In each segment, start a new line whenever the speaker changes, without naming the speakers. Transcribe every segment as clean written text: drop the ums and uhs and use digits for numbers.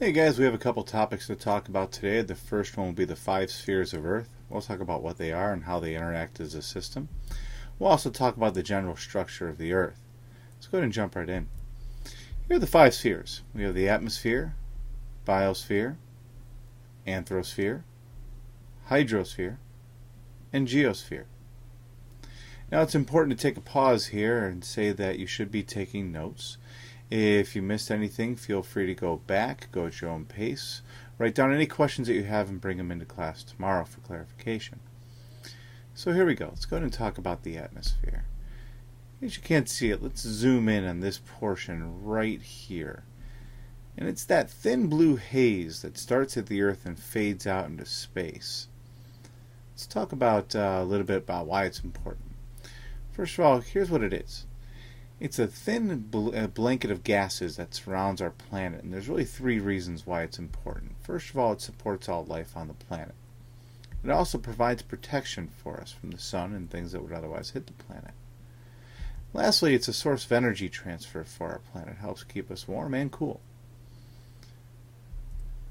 Hey guys, we have a couple topics to talk about today. The first one will be the 5 spheres of Earth. We'll talk about what they are and how they interact as a system. We'll also talk about the general structure of the Earth. Let's go ahead and jump right in. Here are the 5 spheres. We have the atmosphere, biosphere, anthrosphere, hydrosphere, and geosphere. Now it's important to take a pause here and say that you should be taking notes. If you missed anything, feel free to go back, go at your own pace, write down any questions that you have and bring them into class tomorrow for clarification. So here we go. Let's go ahead and talk about the atmosphere. As you can't see it, let's zoom in on this portion right here. And it's that thin blue haze that starts at the Earth and fades out into space. Let's talk about a little bit about why it's important. First of all, here's what it is. It's a thin blanket of gases that surrounds our planet, and there's really 3 reasons why it's important. First of all, it supports all life on the planet. It also provides protection for us from the sun and things that would otherwise hit the planet. Lastly, it's a source of energy transfer for our planet. It helps keep us warm and cool.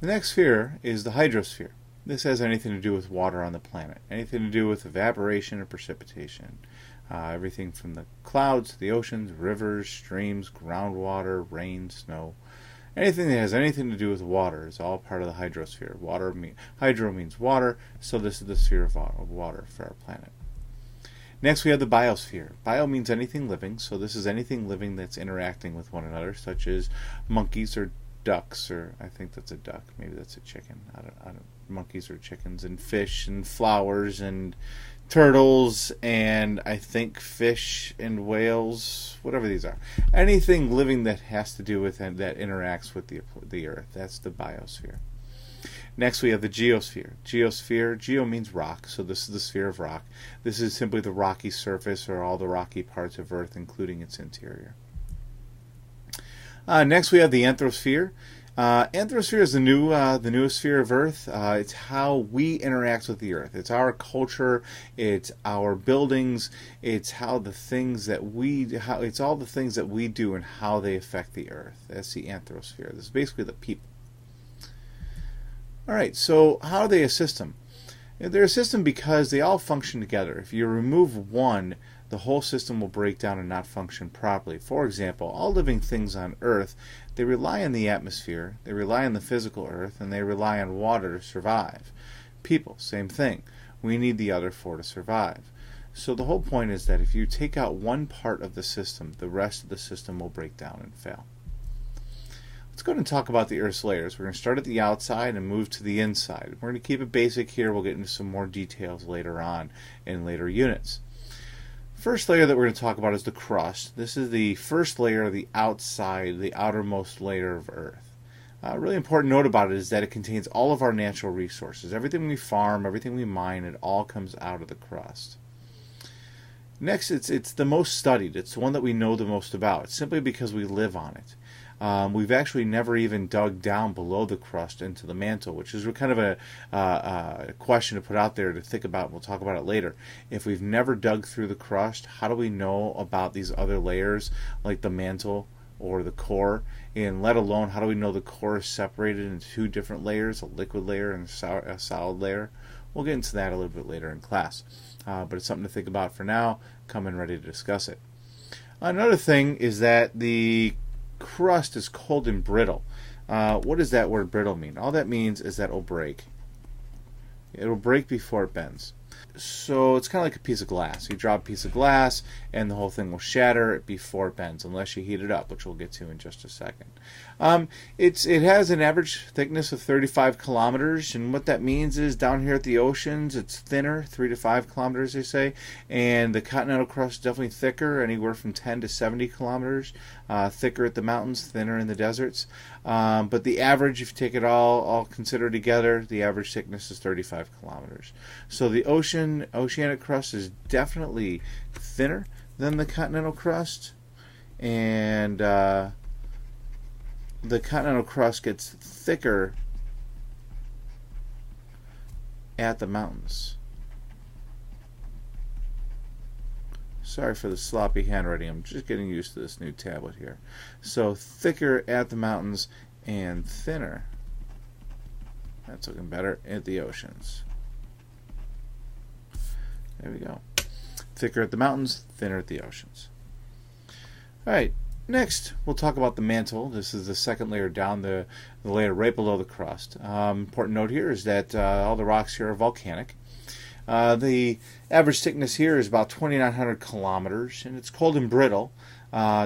The next sphere is the hydrosphere. This has anything to do with water on the planet, anything to do with evaporation or precipitation. Everything from the clouds to the oceans, rivers, streams, groundwater, rain, snow. Anything that has anything to do with water is all part of the hydrosphere. Hydro means water, so this is the sphere of water for our planet. Next we have the biosphere. Bio means anything living, so this is anything living that's interacting with one another, such as monkeys or ducks, or I think that's a duck, maybe that's a chicken. I don't monkeys or chickens, and fish and flowers and turtles, and I think fish and whales, whatever these are. Anything living that has to do with and that interacts with the Earth. That's the biosphere. Next we have the geosphere. Geo means rock, so this is the sphere of rock. This is simply the rocky surface or all the rocky parts of Earth, including its interior. Next we have the anthrosphere. Anthrosphere is the newest sphere of Earth. It's how we interact with the Earth. It's our culture. It's our buildings. It's how the things that it's all the things that we do and how they affect the Earth. That's the anthrosphere. This is basically the people. All right. So how are they a system? They're a system because they all function together. If you remove one, the whole system will break down and not function properly. For example, all living things on Earth, they rely on the atmosphere, they rely on the physical Earth, and they rely on water to survive. People, same thing. We need the other 4 to survive. So the whole point is that if you take out one part of the system, the rest of the system will break down and fail. Let's go ahead and talk about the Earth's layers. We're going to start at the outside and move to the inside. We're going to keep it basic here. We'll get into some more details later on in later units. First layer that we're going to talk about is the crust. This is the first layer of the outside, the outermost layer of Earth. A really important note about it is that it contains all of our natural resources. Everything we farm, everything we mine, it all comes out of the crust. Next, it's the most studied. It's the one that we know the most about, simply because we live on it. We've actually never even dug down below the crust into the mantle, which is kind of a question to put out there to think about. We'll talk about it later. If we've never dug through the crust, how do we know about these other layers like the mantle or the core? And let alone, how do we know the core is separated into 2 different layers, a liquid layer and a solid layer? We'll get into that a little bit later in class. But it's something to think about for now. Come in ready to discuss it. Another thing is that the crust is cold and brittle. What does that word brittle mean? All that means is that it'll break. It'll break before it bends. So it's kind of like a piece of glass. You drop a piece of glass and the whole thing will shatter before it bends, unless you heat it up, which we'll get to in just a second. It has an average thickness of 35 kilometers, and what that means is down here at the oceans, it's thinner, 3 to 5 kilometers, they say, and the continental crust is definitely thicker, anywhere from 10 to 70 kilometers, thicker at the mountains, thinner in the deserts. But the average, if you take it all considered together, the average thickness is 35 kilometers. So the oceanic crust is definitely thinner than the continental crust, and the continental crust gets thicker at the mountains. Sorry for the sloppy handwriting. I'm just getting used to this new tablet here. So thicker at the mountains and thinner That's looking better. At the oceans. There we go. Thicker at the mountains, thinner at the oceans. All right. Next, we'll talk about the mantle. This is the second layer down, the layer right below the crust. Important note here is that all the rocks here are volcanic. The average thickness here is about 2,900 kilometers, and it's cold and brittle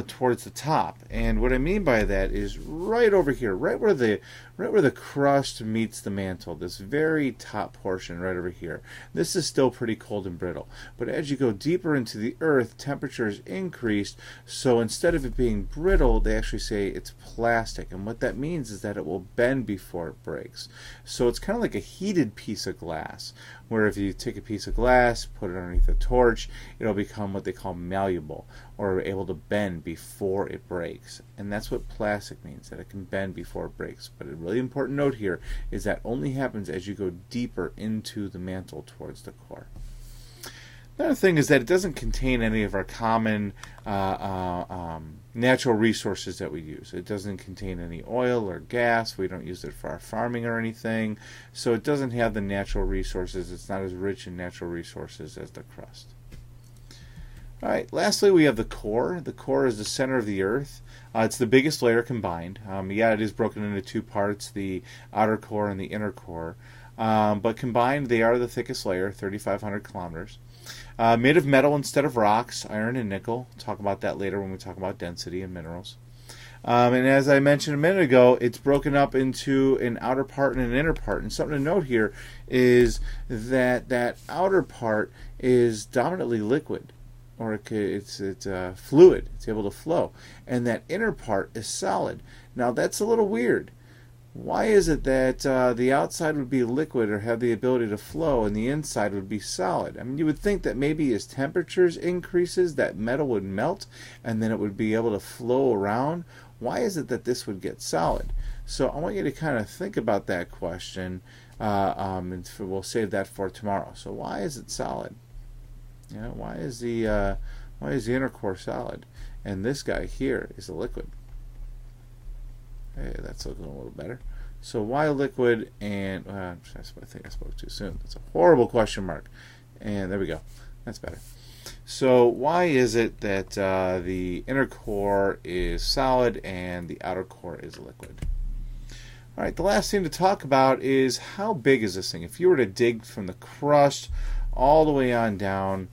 towards the top. And what I mean by that is right over here, right where the crust meets the mantle, this very top portion right over here. This is still pretty cold and brittle. But as you go deeper into the earth, temperature is increased, so instead of it being brittle, they actually say it's plastic. And what that means is that it will bend before it breaks. So it's kind of like a heated piece of glass, where if you take a piece of glass, put it underneath a torch, it'll become what they call malleable, or able to bend before it breaks. And that's what plastic means, that it can bend before it breaks. But a really important note here is that only happens as you go deeper into the mantle towards the core. Another thing is that it doesn't contain any of our common natural resources that we use. It doesn't contain any oil or gas. We don't use it for our farming or anything. So it doesn't have the natural resources. It's not as rich in natural resources as the crust. All right, lastly, we have the core. The core is the center of the Earth. It's the biggest layer combined. It is broken into two parts, the outer core and the inner core. But combined, they are the thickest layer, 3,500 kilometers. Made of metal instead of rocks, iron and nickel. We'll talk about that later when we talk about density and minerals. And as I mentioned a minute ago, it's broken up into an outer part and an inner part. And something to note here is that that outer part is dominantly liquid, or it's fluid. It's able to flow. And that inner part is solid. Now that's a little weird. Why is it that the outside would be liquid or have the ability to flow and the inside would be solid? I mean, you would think that maybe as temperatures increases, that metal would melt and then it would be able to flow around. Why is it that this would get solid? So I want you to kind of think about that question, and we'll save that for tomorrow. So why is it solid? You know, why is the inner core solid and this guy here is a liquid? Hey, that's looking a little better. So why liquid and I think I spoke too soon. That's a horrible question mark. And there we go. That's better. So why is it that the inner core is solid and the outer core is liquid? All right, the last thing to talk about is how big is this thing? If you were to dig from the crust all the way on down,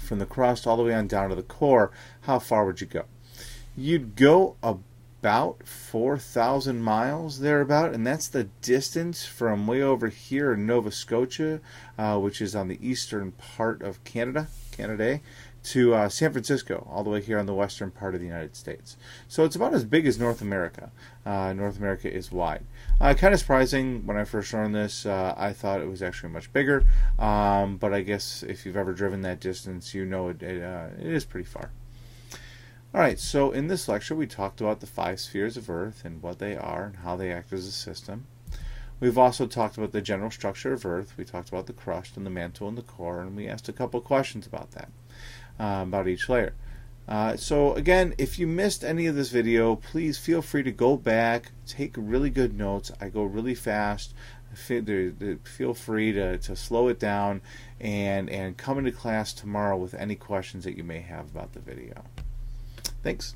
to the core, how far would you go? You'd go about 4,000 miles thereabout, and that's the distance from way over here in Nova Scotia, which is on the eastern part of Canada, to San Francisco, all the way here on the western part of the United States. So it's about as big as North America. North America is wide. Kind of surprising when I first learned this. I thought it was actually much bigger, but I guess if you've ever driven that distance, you know it is pretty far. All right, so in this lecture we talked about the 5 spheres of Earth and what they are and how they act as a system. We've also talked about the general structure of Earth. We talked about the crust and the mantle and the core, and we asked a couple questions about that, about each layer. So again, if you missed any of this video, please feel free to go back, take really good notes. I go really fast. Feel free to slow it down and come into class tomorrow with any questions that you may have about the video. Thanks.